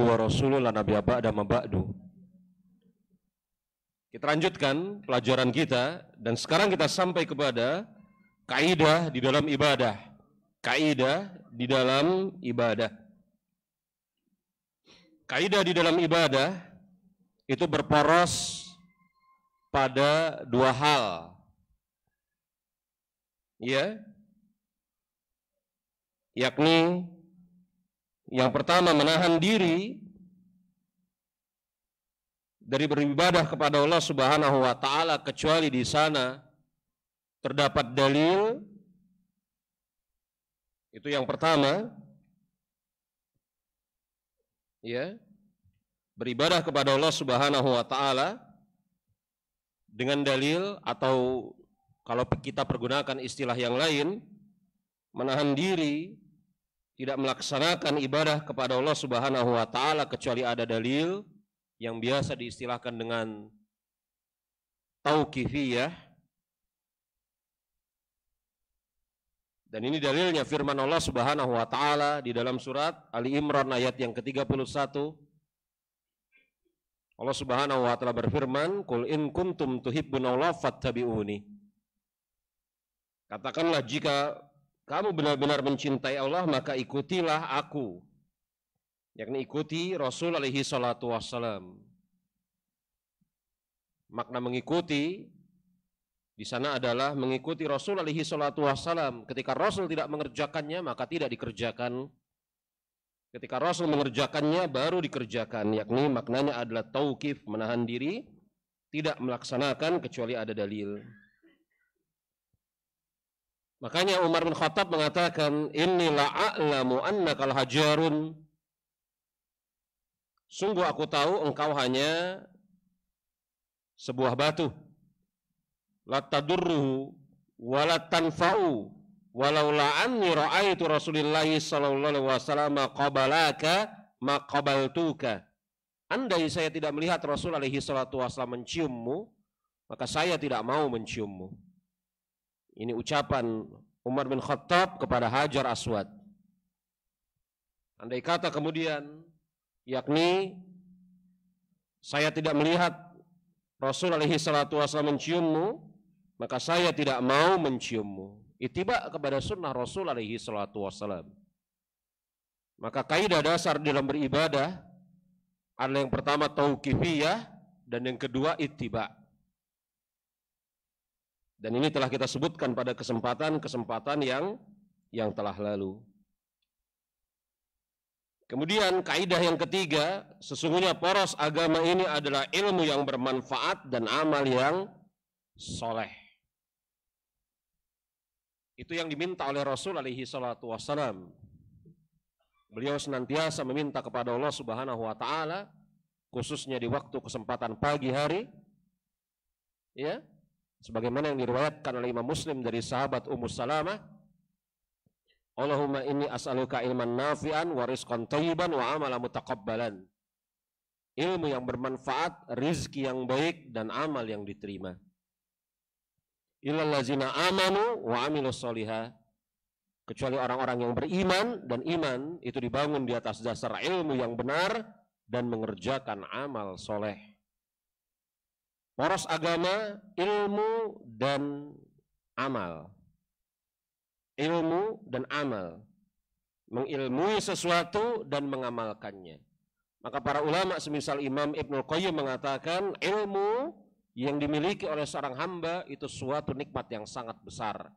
wa rasulullah nabiyya ba'da ma ba'du. Kita lanjutkan pelajaran kita dan sekarang kita sampai kepada kaidah di dalam ibadah. Kaidah di dalam ibadah. Kaidah di dalam ibadah itu berporos pada dua hal. Ya. Yakni yang pertama menahan diri dari beribadah kepada Allah Subhanahu wa taala kecuali di sana terdapat dalil. Itu yang pertama. Ya. Beribadah kepada Allah Subhanahu wa taala dengan dalil, atau kalau kita pergunakan istilah yang lain, menahan diri tidak melaksanakan ibadah kepada Allah Subhanahu wa taala kecuali ada dalil, yang biasa diistilahkan dengan tauqifiyah. Dan ini dalilnya firman Allah Subhanahu wa taala di dalam surat Ali Imran ayat yang ke-31. Allah Subhanahu wa taala berfirman, "Qul in kuntum tuhibbunallaha fattabi'uni." Katakanlah, jika kamu benar-benar mencintai Allah, maka ikutilah aku. Yakni ikuti Rasul alaihi salatu wassalam. Makna mengikuti di sana adalah mengikuti Rasul alaihi salatu wassalam. Ketika Rasul tidak mengerjakannya, maka tidak dikerjakan. Ketika Rasul mengerjakannya, baru dikerjakan. Yakni maknanya adalah tauqif, menahan diri, tidak melaksanakan kecuali ada dalil. Makanya Umar bin Khattab mengatakan, "Inni la'a'lamu annakal hajarun." Sungguh aku tahu engkau hanya sebuah batu. La tadurruhu wa la tanfa'u walau la anni ra'aitu Rasulillah sallallahu alaihi wasallam qabalaka ma qabaltuka. Andai saya tidak melihat Rasul alaihi salatu wasallam menciummu, maka saya tidak mau menciummu. Ini ucapan Umar bin Khattab kepada Hajar Aswad. Andai kata kemudian, yakni saya tidak melihat Rasul alaihi salatu wasallam menciummu, maka saya tidak mau menciummu. Ittiba kepada sunnah Rasul alaihi salatu wasallam. Maka kaidah dasar dalam beribadah adalah yang pertama tauqifiyah dan yang kedua ittiba. Dan ini telah kita sebutkan pada kesempatan-kesempatan yang telah lalu. Kemudian kaidah yang ketiga, sesungguhnya poros agama ini adalah ilmu yang bermanfaat dan amal yang soleh. Itu yang diminta oleh Rasul alaihi salatu wassalam. Beliau senantiasa meminta kepada Allah Subhanahu wa taala, khususnya di waktu kesempatan pagi hari, ya, sebagaimana yang diriwayatkan oleh Imam Muslim dari sahabat Ummu Salamah, Allahumma inni as'aluka ilman nafi'an wa rizqan thayyiban wa amalan mutaqabbalan. Ilmu yang bermanfaat, rizki yang baik, dan amal yang diterima. Illal ladzina amanu wa amilus solihah. Kecuali orang-orang yang beriman, dan iman itu dibangun di atas dasar ilmu yang benar dan mengerjakan amal soleh. Poros agama, ilmu dan amal. Ilmu dan amal, mengilmui sesuatu dan mengamalkannya. Maka para ulama semisal Imam Ibnul Qayyim mengatakan, ilmu yang dimiliki oleh seorang hamba itu suatu nikmat yang sangat besar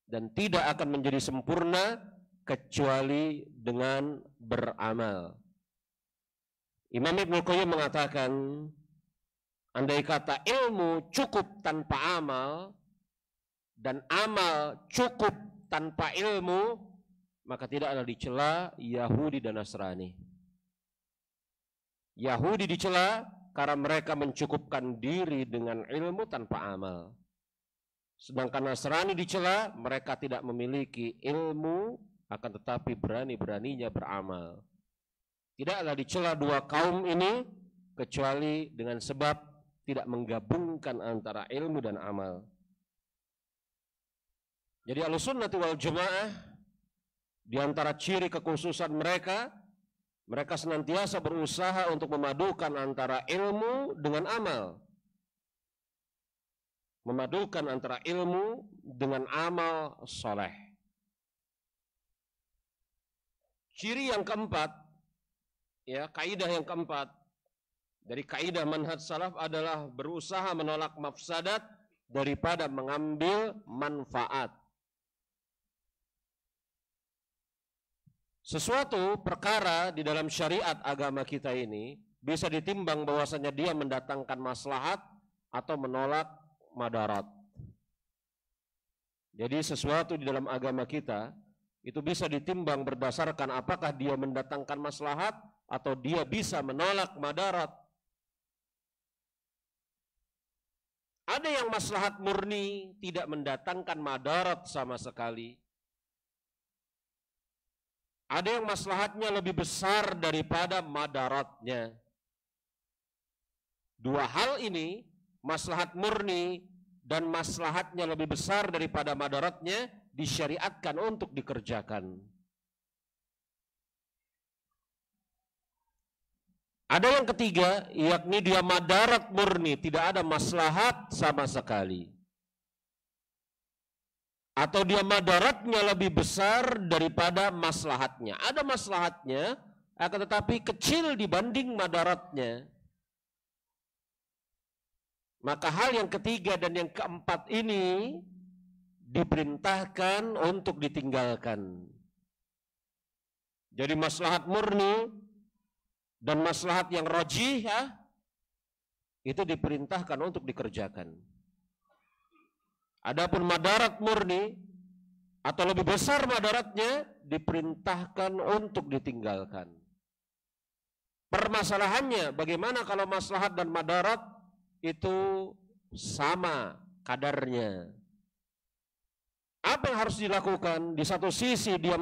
dan tidak akan menjadi sempurna kecuali dengan beramal. Imam Ibnul Qayyim mengatakan, andai kata ilmu cukup tanpa amal dan amal cukup tanpa ilmu, maka tidak ada dicela Yahudi dan Nasrani. Yahudi dicela karena mereka mencukupkan diri dengan ilmu tanpa amal. Sedangkan Nasrani dicela mereka tidak memiliki ilmu akan tetapi berani-beraninya beramal. Tidaklah dicela dua kaum ini kecuali dengan sebab tidak menggabungkan antara ilmu dan amal. Jadi Ahlussunnah wal Jamaah di antara ciri kekhususan mereka Mereka senantiasa berusaha untuk memadukan antara ilmu dengan amal. Memadukan antara ilmu dengan amal soleh. Ciri yang keempat, ya, kaidah yang keempat dari kaidah manhaj salaf adalah berusaha menolak mafsadat daripada mengambil manfaat. Sesuatu perkara di dalam syariat agama kita ini bisa ditimbang bahwasanya dia mendatangkan maslahat atau menolak madarat. Jadi sesuatu di dalam agama kita itu bisa ditimbang berdasarkan apakah dia mendatangkan maslahat atau dia bisa menolak madarat. Ada yang maslahat murni tidak mendatangkan madarat sama sekali. Ada yang maslahatnya lebih besar daripada madaratnya. Dua hal ini, maslahat murni dan maslahatnya lebih besar daripada madaratnya, disyariatkan untuk dikerjakan. Ada yang ketiga, yakni dia madarat murni, tidak ada maslahat sama sekali. Atau dia madaratnya lebih besar daripada maslahatnya. Ada maslahatnya, akan tetapi kecil dibanding madaratnya. Maka hal yang ketiga dan yang keempat ini diperintahkan untuk ditinggalkan. Jadi maslahat murni dan maslahat yang rajih, ya, itu diperintahkan untuk dikerjakan. Adapun madarat murni atau lebih besar madaratnya diperintahkan untuk ditinggalkan. Permasalahannya bagaimana kalau maslahat dan madarat itu sama kadarnya? Apa yang harus dilakukan? Di satu sisi dia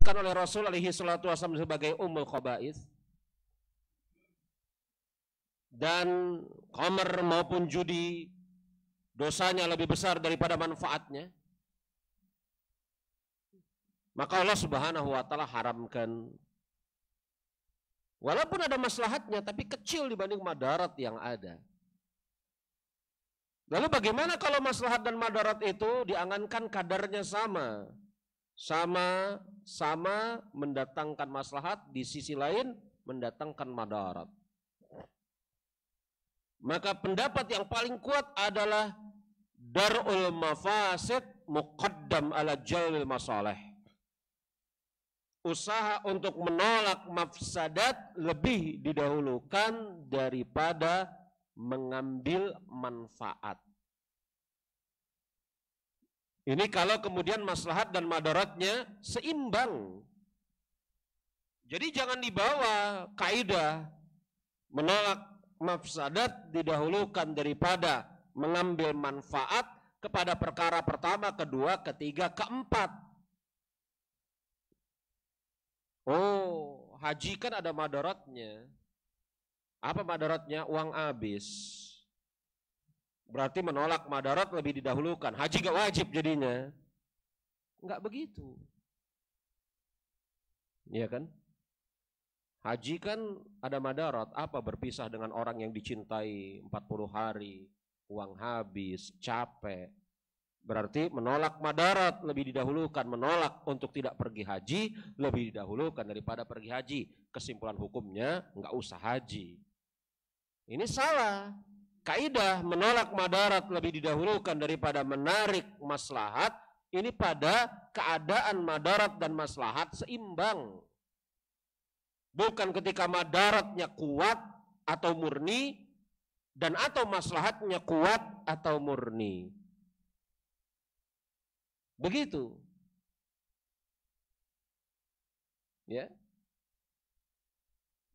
oleh Rasul alaihi salatu wasallam sebagai ummul khaba'ith, dan khamr maupun judi dosanya lebih besar daripada manfaatnya, maka Allah Subhanahu wa taala haramkan. Walaupun ada maslahatnya tapi kecil dibanding madarat yang ada. Lalu bagaimana kalau maslahat dan madarat itu diangankan kadarnya sama? Sama mendatangkan maslahat, di sisi lain mendatangkan madarat. Maka pendapat yang paling kuat adalah dar'ul mafasid muqaddam ala jalil masalih. Usaha untuk menolak mafsadat lebih didahulukan daripada mengambil manfaat. Ini kalau kemudian maslahat dan madaratnya seimbang. Jadi jangan dibawa kaidah menolak mafsadat didahulukan daripada mengambil manfaat kepada perkara pertama, kedua, ketiga, keempat. Oh, haji kan ada madaratnya. Apa madaratnya? Uang habis. Berarti menolak madarat lebih didahulukan. Haji gak wajib jadinya. Enggak begitu. Iya kan? Haji kan ada madarat. Apa berpisah dengan orang yang dicintai 40 hari, uang habis, capek. Berarti menolak madarat lebih didahulukan. Menolak untuk tidak pergi haji lebih didahulukan daripada pergi haji. Kesimpulan hukumnya enggak usah haji. Ini salah. Kaidah menolak madarat lebih didahulukan daripada menarik maslahat. Ini pada keadaan madarat dan maslahat seimbang. Bukan ketika madaratnya kuat atau murni dan atau maslahatnya kuat atau murni. Begitu. Ya.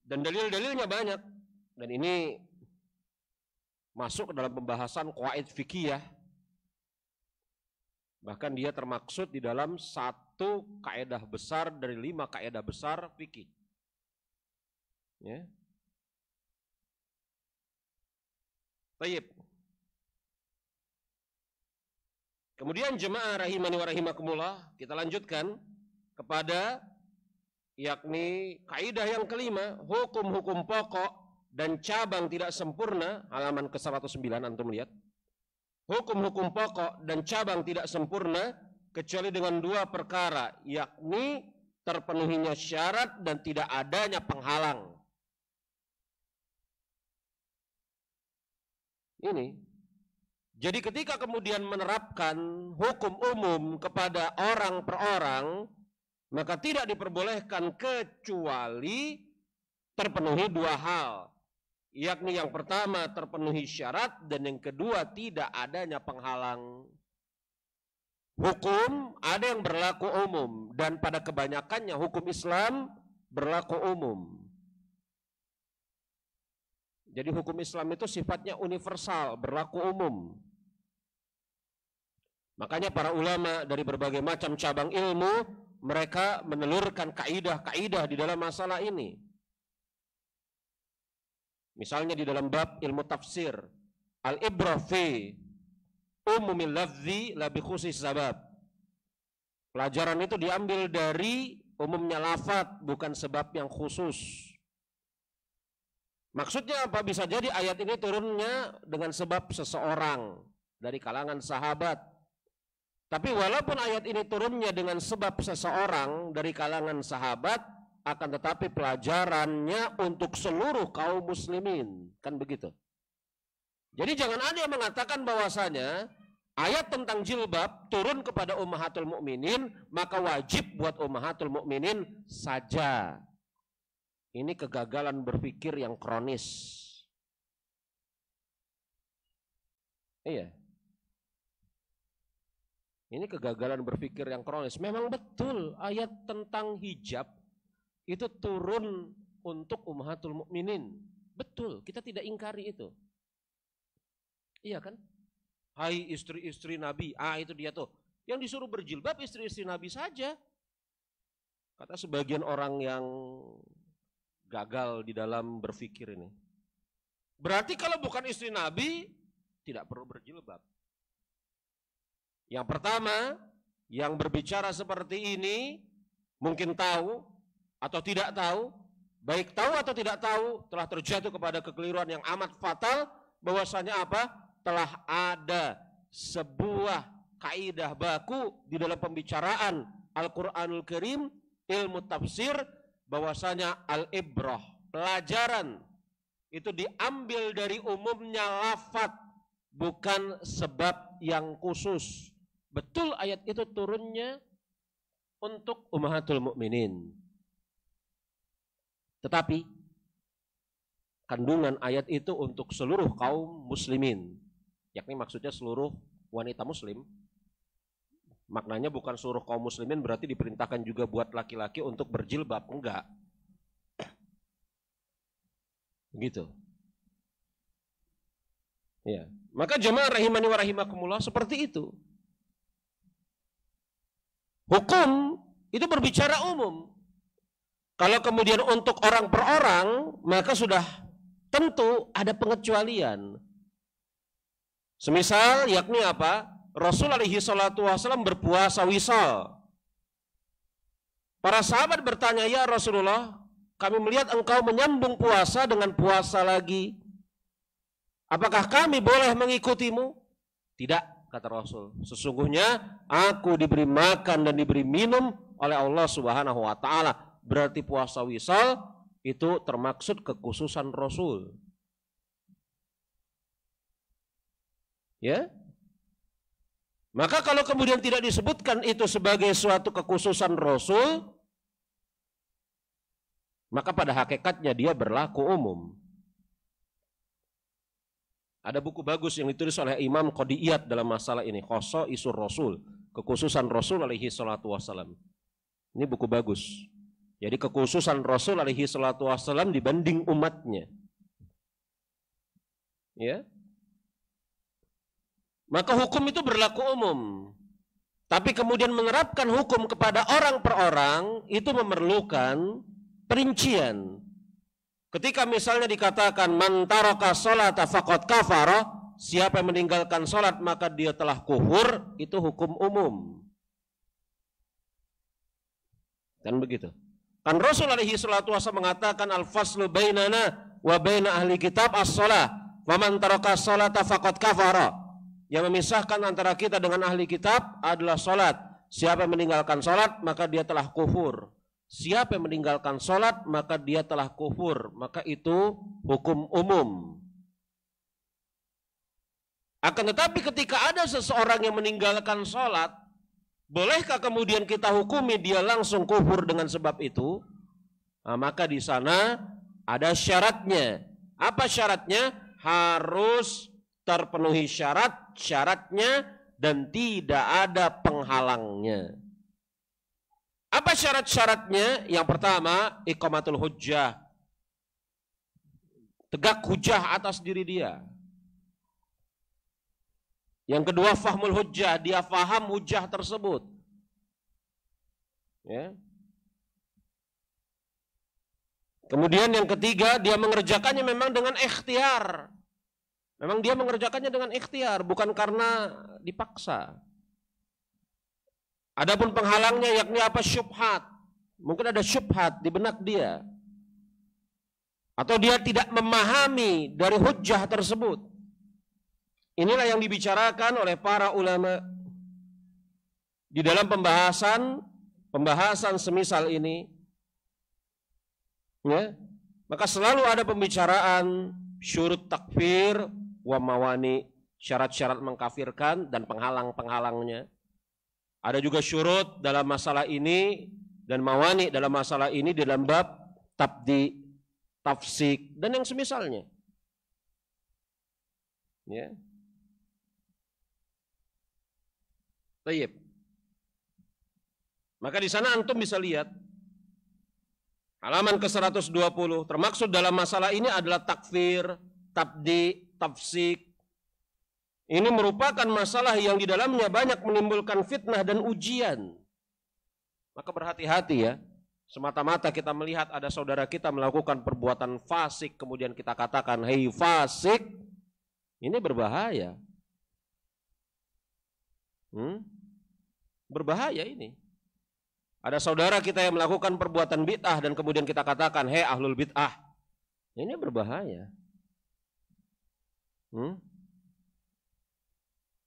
Dan dalil-dalilnya banyak. Dan ini masuk ke dalam pembahasan qawaid fikih. Bahkan dia termaksud di dalam satu kaidah besar dari 5 kaidah besar fikih. Ya. Baik. Kemudian jemaah rahimani wa rahimakumullah, kita lanjutkan kepada yakni kaidah yang kelima, hukum-hukum pokok dan cabang tidak sempurna, halaman ke-109 antum lihat. Hukum-hukum pokok dan cabang tidak sempurna kecuali dengan 2 perkara, yakni terpenuhinya syarat dan tidak adanya penghalang. Ini. Jadi ketika kemudian menerapkan hukum umum kepada orang per orang, maka tidak diperbolehkan kecuali terpenuhi 2 hal. Yakni yang pertama terpenuhi syarat dan yang kedua tidak adanya penghalang. Hukum ada yang berlaku umum dan pada kebanyakannya hukum Islam berlaku umum. Jadi hukum Islam itu sifatnya universal, berlaku umum. Makanya para ulama dari berbagai macam cabang ilmu, mereka menelurkan kaidah-kaidah di dalam masalah ini. Misalnya di dalam bab ilmu tafsir, al-ibrah fi umumil lafzi la bi khusus sabab. Pelajaran itu diambil dari umumnya lafaz, bukan sebab yang khusus. Maksudnya apa? Bisa jadi ayat ini turunnya dengan sebab seseorang dari kalangan sahabat. Tapi walaupun ayat ini turunnya dengan sebab seseorang dari kalangan sahabat, akan tetapi pelajarannya untuk seluruh kaum muslimin. Kan begitu. Jadi jangan ada yang mengatakan bahwasanya ayat tentang jilbab turun kepada ummahatul mukminin, maka wajib buat ummahatul mukminin saja. Ini kegagalan berpikir yang kronis. Iya. Ini kegagalan berpikir yang kronis. Memang betul ayat tentang hijab itu turun untuk ummahatul mukminin. Betul, kita tidak ingkari itu. Iya kan? Hai istri-istri Nabi, itu dia tuh. Yang disuruh berjilbab istri-istri Nabi saja. Kata sebagian orang yang gagal di dalam berpikir ini. Berarti kalau bukan istri Nabi, tidak perlu berjilbab. Yang pertama, yang berbicara seperti ini, mungkin tahu atau tidak tahu, baik tahu atau tidak tahu, telah terjatuh kepada kekeliruan yang amat fatal, bahwasanya apa? Telah ada sebuah kaidah baku di dalam pembicaraan Al-Quranul Karim, ilmu tafsir, bahwasanya al-ibrah, pelajaran, itu diambil dari umumnya lafaz, bukan sebab yang khusus. Betul ayat itu turunnya untuk ummahatul mukminin. Tetapi kandungan ayat itu untuk seluruh kaum muslimin, yakni maksudnya seluruh wanita muslim. Maknanya bukan seluruh kaum muslimin berarti diperintahkan juga buat laki-laki untuk berjilbab, enggak. Begitu. Ya. Maka jemaah rahimani wa rahimakumullah, seperti itu. Hukum itu berbicara umum. Kalau kemudian untuk orang per orang, maka sudah tentu ada pengecualian. Semisal yakni apa? Rasul alaihi salatu wasallam berpuasa wisal. Para sahabat bertanya, ya Rasulullah, kami melihat engkau menyambung puasa dengan puasa lagi. Apakah kami boleh mengikutimu? Tidak, kata Rasul. Sesungguhnya aku diberi makan dan diberi minum oleh Allah Subhanahu wa taala. Berarti puasa wisal itu termaksud kekhususan Rasul. Ya? Maka kalau kemudian tidak disebutkan itu sebagai suatu kekhususan Rasul, maka pada hakikatnya dia berlaku umum. Ada buku bagus yang ditulis oleh Imam Qodiyat dalam masalah ini, Khosaisul Rasul, kekhususan Rasul alaihi salatu wassalam. Ini buku bagus. Jadi kekhususan Rasul alaihi salatu wassalam dibanding umatnya. Ya. Maka hukum itu berlaku umum. Tapi kemudian menerapkan hukum kepada orang per orang itu memerlukan perincian. Ketika misalnya dikatakan man taraka sholata faqad kafara, siapa yang meninggalkan sholat maka dia telah kufur, itu hukum umum. Kan begitu. Kan Rasul alaihi salatu wasallam mengatakan al-faslu bainana wa baina ahli kitab as-shalah, wa man taraka sholata faqad kafara. Yang memisahkan antara kita dengan ahli kitab adalah sholat. Siapa yang meninggalkan sholat maka dia telah kufur. Siapa yang meninggalkan sholat maka dia telah kufur. Maka itu hukum umum. Akan tetapi ketika ada seseorang yang meninggalkan sholat, bolehkah kemudian kita hukumi dia langsung kufur dengan sebab itu? Nah, maka di sana ada syaratnya. Apa syaratnya? Harus terpenuhi syaratnya dan tidak ada penghalangnya. Apa syarat-syaratnya? Yang pertama, iqamatul hujjah. Tegak hujjah atas diri dia. Yang kedua, fahmul hujjah. Dia faham hujjah tersebut. Ya. Kemudian yang ketiga, dia mengerjakannya memang dengan ikhtiar. Memang dia mengerjakannya dengan ikhtiar, bukan karena dipaksa. Adapun penghalangnya yakni apa? Syubhat. Mungkin ada syubhat di benak dia. Atau dia tidak memahami dari hujjah tersebut. Inilah yang dibicarakan oleh para ulama di dalam pembahasan semisal ini. Ya. Maka selalu ada pembicaraan syurut takfir wa mawani, syarat-syarat mengkafirkan dan penghalang-penghalangnya. Ada juga syurut dalam masalah ini dan mawani dalam masalah ini dalam bab tabdi, tafsik dan yang semisalnya. Ya. Baik. Maka di sana antum bisa lihat halaman ke-120 termaksud dalam masalah ini adalah takfir, tabdi, tafsik. Ini merupakan masalah yang di dalamnya banyak menimbulkan fitnah dan ujian. Maka berhati-hati ya. Semata-mata kita melihat ada saudara kita melakukan perbuatan fasik, kemudian kita katakan, hei fasik, ini berbahaya. Berbahaya ini. Ada saudara kita yang melakukan perbuatan bid'ah dan kemudian kita katakan, hei ahlul bid'ah. Ini berbahaya.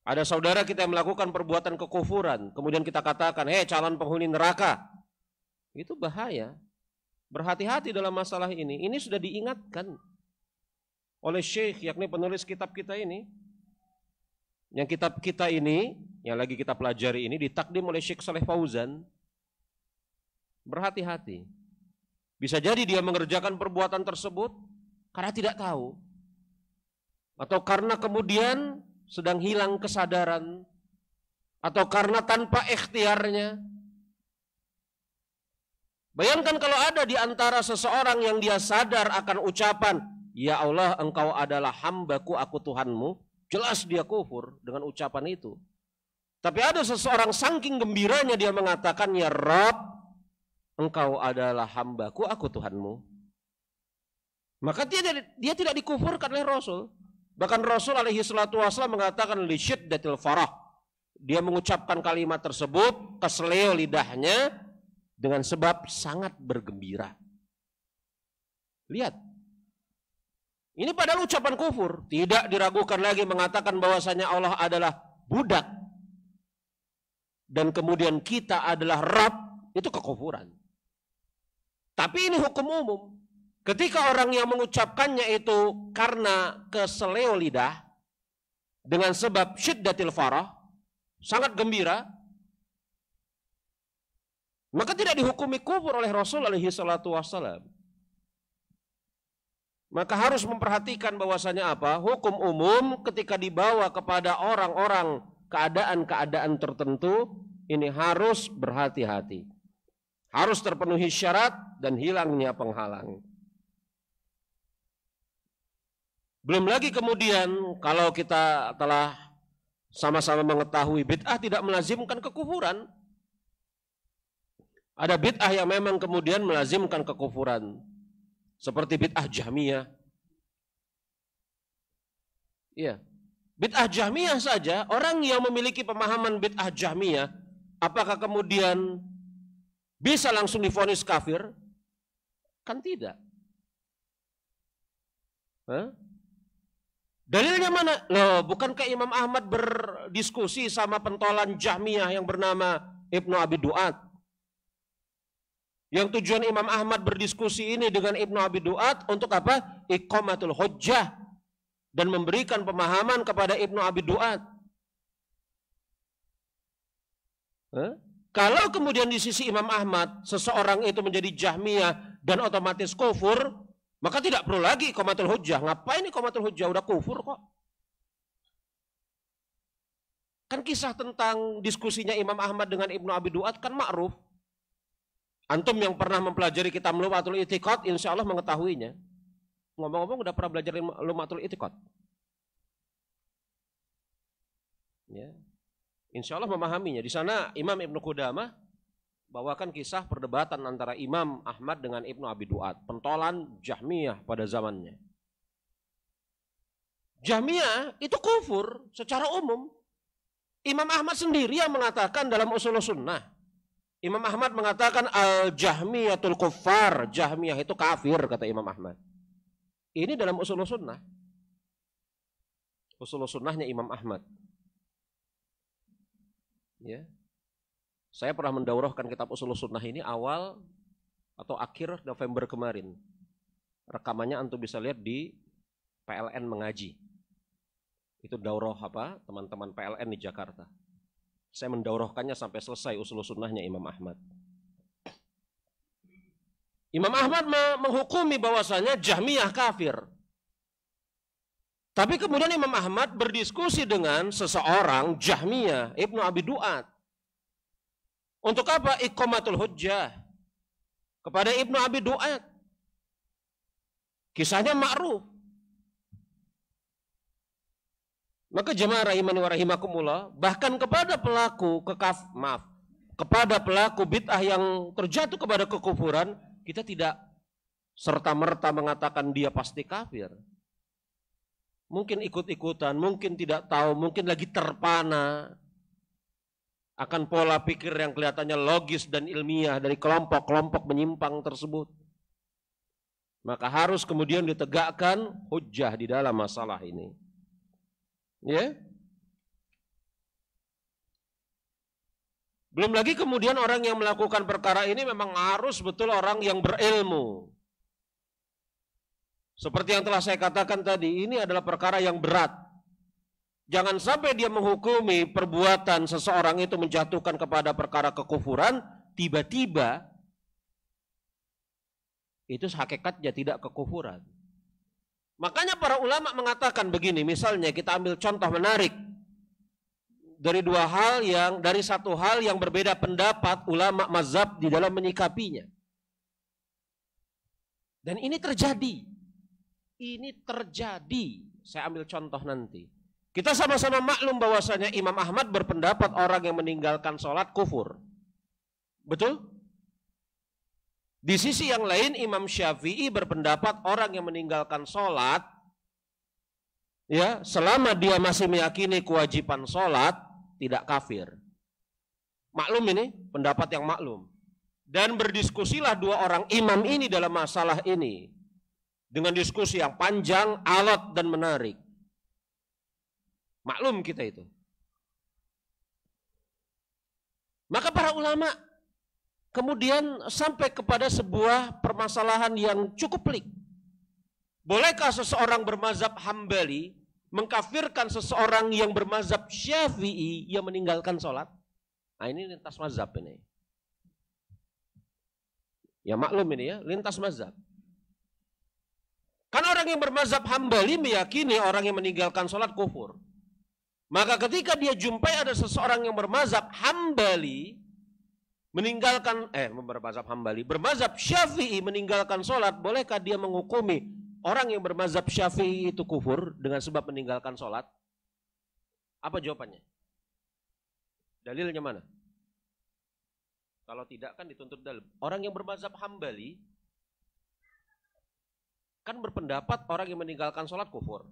Ada saudara kita yang melakukan perbuatan kekufuran, kemudian kita katakan, hei calon penghuni neraka. Itu bahaya. Berhati-hati dalam masalah ini. Ini sudah diingatkan oleh Syekh, yakni penulis kitab kita ini. Yang kitab kita ini, yang lagi kita pelajari ini, ditakdim oleh Syekh Saleh Fauzan. Berhati-hati. Bisa jadi dia mengerjakan perbuatan tersebut karena tidak tahu. Atau karena kemudian sedang hilang kesadaran, atau karena tanpa ikhtiarnya. Bayangkan kalau ada di antara seseorang yang dia sadar akan ucapan ya Allah engkau adalah hambaku, aku Tuhanmu. Jelas dia kufur dengan ucapan itu. Tapi ada seseorang saking gembiranya dia mengatakan, ya Rabb, engkau adalah hambaku, aku Tuhanmu. Maka dia tidak dikufurkan oleh Rasul. Bahkan Rasul alaihi salatu wassalam mengatakan li syiddatil farah. Dia mengucapkan kalimat tersebut keseleo lidahnya dengan sebab sangat bergembira. Lihat. Ini padahal ucapan kufur. Tidak diragukan lagi mengatakan bahwasanya Allah adalah budak. Dan kemudian kita adalah Rabb. Itu kekufuran. Tapi ini hukum umum. Ketika orang yang mengucapkannya itu karena keseleo lidah. Dengan sebab syiddatil farah. Sangat gembira. Maka tidak dihukumi kufur oleh Rasul alaihi salatu wassalam. Maka harus memperhatikan bahwasanya apa? Hukum umum ketika dibawa kepada orang-orang keadaan-keadaan tertentu, ini harus berhati-hati. Harus terpenuhi syarat dan hilangnya penghalang. Belum lagi kemudian kalau kita telah sama-sama mengetahui bid'ah tidak melazimkan kekufuran. Ada bid'ah yang memang kemudian melazimkan kekufuran. Seperti bid'ah Jahmiyah. Iya. Bid'ah Jahmiyah saja, orang yang memiliki pemahaman bid'ah Jahmiyah, apakah kemudian bisa langsung divonis kafir? Kan tidak. Hah? Dalilnya mana? Loh, bukankah Imam Ahmad berdiskusi sama pentolan Jahmiyah yang bernama Ibnu Abi Duat? Yang tujuan Imam Ahmad berdiskusi ini dengan Ibnu Abi Duat untuk apa? Iqamatul hujjah. Dan memberikan pemahaman kepada Ibnu Abi Duat. Kalau kemudian di sisi Imam Ahmad, seseorang itu menjadi Jahmiyah dan otomatis kufur, maka tidak perlu lagi iqamatul hujjah. Ngapain iqamatul hujjah? Udah kufur kok. Kan kisah tentang diskusinya Imam Ahmad dengan Ibnu Abi Duat kan ma'ruf. Antum yang pernah mempelajari kitab Lum'atul I'tiqad insya Allah mengetahuinya. Ngomong-ngomong udah pernah belajar Lum'atul I'tiqad? Ya. Insya Allah memahaminya. Di sana Imam Ibnu Qudamah bawakan kisah perdebatan antara Imam Ahmad dengan Ibnu Abi Duat, pentolan Jahmiyah pada zamannya. Jahmiyah itu kufur secara umum. Imam Ahmad sendiri yang mengatakan dalam usul sunnah. Imam Ahmad mengatakan al-Jahmiyatul kuffar, Jahmiyah itu kafir, kata Imam Ahmad. Ini dalam usul sunnah. Usul sunnahnya Imam Ahmad. Ya. Saya pernah mendaurahkan kitab usul sunnah ini awal atau akhir November kemarin. Rekamannya antum bisa lihat di PLN Mengaji. Itu daurah apa? Teman-teman PLN di Jakarta. Saya mendaurahkannya sampai selesai usul sunnahnya Imam Ahmad. Imam Ahmad menghukumi bahwasanya Jahmiyah kafir. Tapi kemudian Imam Ahmad berdiskusi dengan seseorang Jahmiyah, Ibnu Abi Duat. Untuk apa? Iqamatul hujjah kepada Ibnu Abi Duat. Kisahnya ma'ruf. Maka jemaah rahimani wa rahimakumullah, bahkan kepada pelaku kepada pelaku bid'ah yang terjatuh kepada kekufuran, kita tidak serta-merta mengatakan dia pasti kafir. Mungkin ikut-ikutan, mungkin tidak tahu, mungkin lagi terpana akan pola pikir yang kelihatannya logis dan ilmiah dari kelompok-kelompok menyimpang tersebut. Maka harus kemudian ditegakkan hujjah di dalam masalah ini. Ya. Belum lagi kemudian orang yang melakukan perkara ini memang harus betul orang yang berilmu. Seperti yang telah saya katakan tadi, ini adalah perkara yang berat. Jangan sampai dia menghukumi perbuatan seseorang itu menjatuhkan kepada perkara kekufuran, tiba-tiba itu hakikatnya tidak kekufuran. Makanya para ulama mengatakan begini, misalnya kita ambil contoh menarik dari satu hal yang berbeda pendapat ulama mazhab di dalam menyikapinya. Dan ini terjadi. ini terjadi. Saya ambil contoh nanti. Kita sama-sama maklum bahwasanya Imam Ahmad berpendapat orang yang meninggalkan sholat kufur. Betul? Di sisi yang lain Imam Syafi'i berpendapat orang yang meninggalkan sholat, ya, selama dia masih meyakini kewajiban sholat, tidak kafir. Maklum ini, pendapat yang maklum. Dan berdiskusilah dua orang imam ini dalam masalah ini. Dengan diskusi yang panjang, alot dan menarik. Maklum kita itu. Maka para ulama kemudian sampai kepada sebuah permasalahan yang cukup pelik. Bolehkah seseorang bermazhab Hambali mengkafirkan seseorang yang bermazhab Syafi'i yang meninggalkan sholat? Nah ini lintas mazhab ini. Ya maklum ini ya, lintas mazhab. Kan orang yang bermazhab Hambali meyakini orang yang meninggalkan sholat kufur. Maka ketika dia jumpai ada seseorang yang bermazhab Hambali bermazhab Syafi'i meninggalkan sholat, bolehkah dia menghukumi orang yang bermazhab Syafi'i itu kufur dengan sebab meninggalkan sholat? Apa jawabannya? Dalilnya mana? Kalau tidak kan dituntut dalil. Orang yang bermazhab Hambali kan berpendapat orang yang meninggalkan sholat kufur.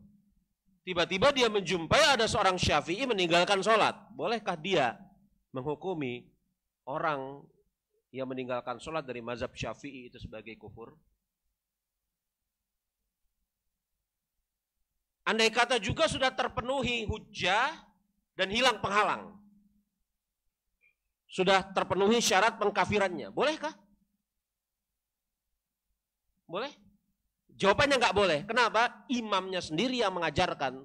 Tiba-tiba dia menjumpai ada seorang Syafi'i meninggalkan sholat. Bolehkah dia menghukumi orang yang meninggalkan sholat dari mazhab Syafi'i itu sebagai kufur? Andai kata juga sudah terpenuhi hujjah dan hilang penghalang. Sudah terpenuhi syarat pengkafirannya. Bolehkah? Boleh? Jawabannya nggak boleh. Kenapa? Imamnya sendiri yang mengajarkan.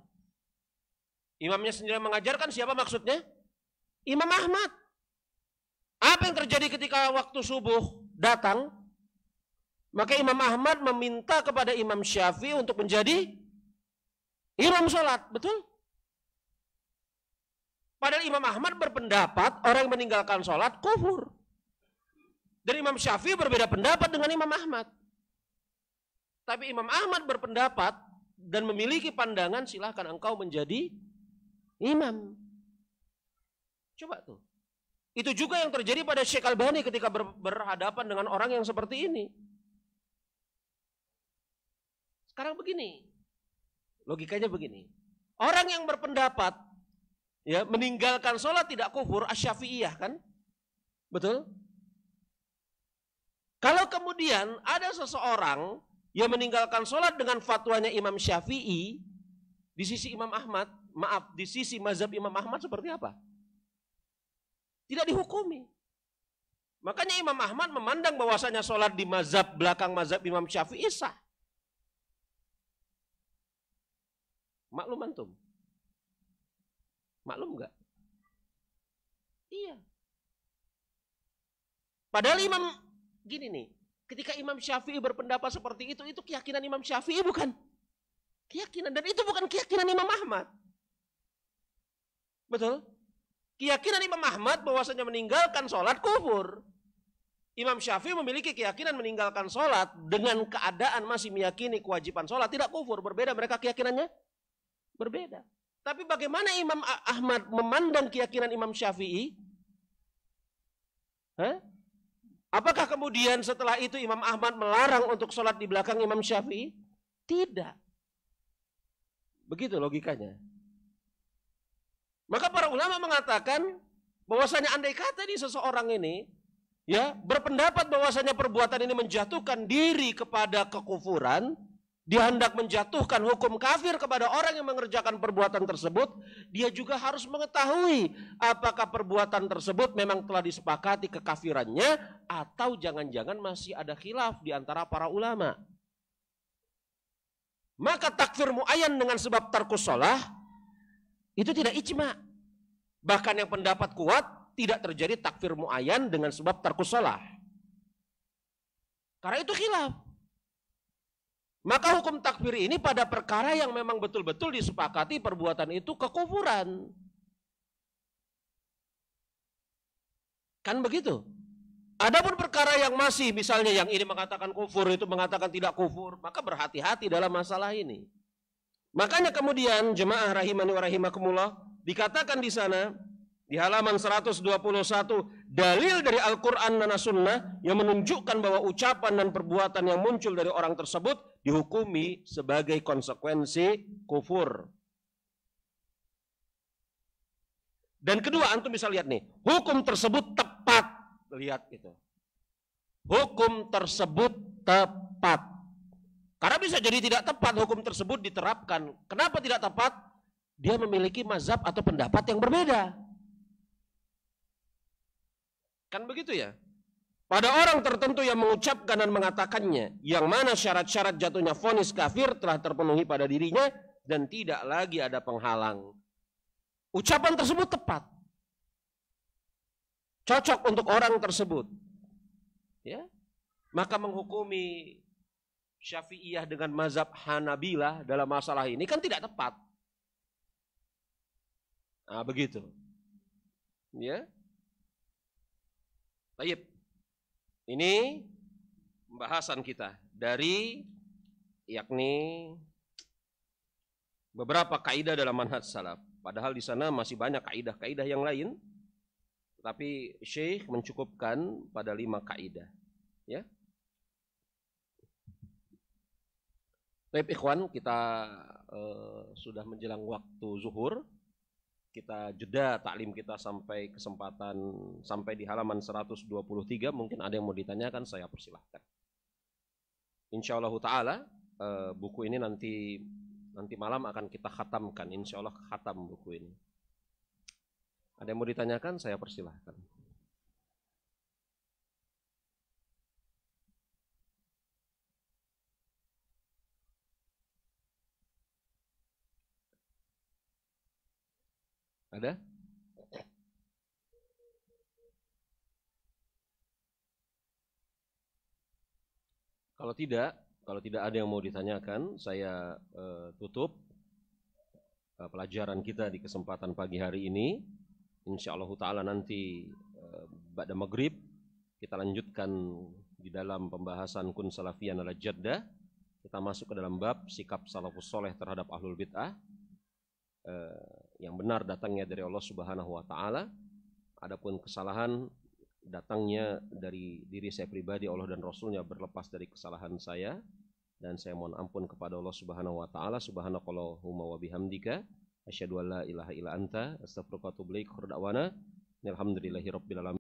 Imamnya sendiri yang mengajarkan siapa maksudnya? Imam Ahmad. Apa yang terjadi ketika waktu subuh datang? Maka Imam Ahmad meminta kepada Imam Syafi'i untuk menjadi imam sholat. Betul? Padahal Imam Ahmad berpendapat orang yang meninggalkan sholat kufur. Dan Imam Syafi'i berbeda pendapat dengan Imam Ahmad. Tapi Imam Ahmad berpendapat dan memiliki pandangan silahkan engkau menjadi imam. Coba tuh. Itu juga yang terjadi pada Syekh Albani ketika berhadapan dengan orang yang seperti ini. Sekarang begini. Logikanya begini. Orang yang berpendapat ya meninggalkan sholat tidak kufur, asy-Syafi'iyah kan? Betul? Kalau kemudian ada seseorang yang meninggalkan sholat dengan fatwanya Imam Syafi'i, di sisi Imam Ahmad, di sisi mazhab Imam Ahmad seperti apa? Tidak dihukumi. Makanya Imam Ahmad memandang bahwasanya sholat di mazhab belakang mazhab Imam Syafi'i sah. Maklum antum? Maklum enggak? Iya. Padahal Imam gini nih, ketika Imam Syafi'i berpendapat seperti itu keyakinan Imam Syafi'i bukan keyakinan, dan itu bukan keyakinan Imam Ahmad. Betul? Keyakinan Imam Ahmad bahwasanya meninggalkan sholat kufur. Imam Syafi'i memiliki keyakinan meninggalkan sholat dengan keadaan masih meyakini kewajiban sholat tidak kufur. Berbeda mereka keyakinannya? Berbeda. Tapi bagaimana Imam Ahmad memandang keyakinan Imam Syafi'i? Apakah kemudian setelah itu Imam Ahmad melarang untuk sholat di belakang Imam Syafi'i? Tidak. Begitu logikanya. Maka para ulama mengatakan bahwasanya andai kata di seseorang ini ya berpendapat bahwasanya perbuatan ini menjatuhkan diri kepada kekufuran, dia hendak menjatuhkan hukum kafir kepada orang yang mengerjakan perbuatan tersebut, dia juga harus mengetahui apakah perbuatan tersebut memang telah disepakati kekafirannya atau jangan-jangan masih ada khilaf di antara para ulama. Maka takfir muayyan dengan sebab tarkus shalah itu tidak ijma. Bahkan yang pendapat kuat tidak terjadi takfir muayyan dengan sebab tarkus shalah. Karena itu khilaf. Maka hukum takfir ini pada perkara yang memang betul-betul disepakati perbuatan itu kekufuran. Kan begitu? Adapun perkara yang masih, misalnya yang ini mengatakan kufur, itu mengatakan tidak kufur, maka berhati-hati dalam masalah ini. Makanya kemudian jemaah rahimani wa rahimakumullah, dikatakan di sana di halaman 121, dalil dari Al-Quran dan As-Sunnah yang menunjukkan bahwa ucapan dan perbuatan yang muncul dari orang tersebut dihukumi sebagai konsekuensi kufur. Dan kedua, antum bisa lihat nih, hukum tersebut tepat. Lihat itu. Hukum tersebut tepat. Karena bisa jadi tidak tepat hukum tersebut diterapkan. Kenapa tidak tepat? Dia memiliki mazhab atau pendapat yang berbeda. Kan begitu ya? Pada orang tertentu yang mengucapkan dan mengatakannya, yang mana syarat-syarat jatuhnya vonis kafir telah terpenuhi pada dirinya dan tidak lagi ada penghalang. Ucapan tersebut tepat. Cocok untuk orang tersebut. Ya. Maka menghukumi Syafi'iyah dengan mazhab Hanabilah dalam masalah ini kan tidak tepat. Nah, begitu. Ya. Baik. Ini pembahasan kita dari yakni beberapa kaidah dalam manhaj salaf. Padahal di sana masih banyak kaidah-kaidah yang lain. Tapi Syekh mencukupkan pada 5 kaidah. Ya. Baik ikhwan, kita sudah menjelang waktu zuhur. Kita jeda taklim kita sampai di halaman 123. Mungkin ada yang mau ditanyakan, saya persilahkan. Insyaallah ta'ala buku ini nanti malam akan kita khatamkan. Insyaallah khatam buku ini. Ada yang mau ditanyakan, saya persilahkan. Ada? Kalau tidak ada yang mau ditanyakan, saya tutup pelajaran kita di kesempatan pagi hari ini. Insyaallah ta'ala nanti ba'da maghrib kita lanjutkan di dalam pembahasan kun salafiyan ala jaddah. Kita masuk ke dalam bab sikap salafus soleh terhadap ahlul bid'ah. Yang benar datangnya dari Allah Subhanahu wa taala. Adapun kesalahan datangnya dari diri saya pribadi, Allah dan Rasulnya berlepas dari kesalahan saya, dan saya mohon ampun kepada Allah Subhanahu wa taala. Subhanakallahumma wa bihamdika asyhadu an la ilaha illa anta astaghfiruka wa atubu ilaik. Alhamdulillahirabbil alamin.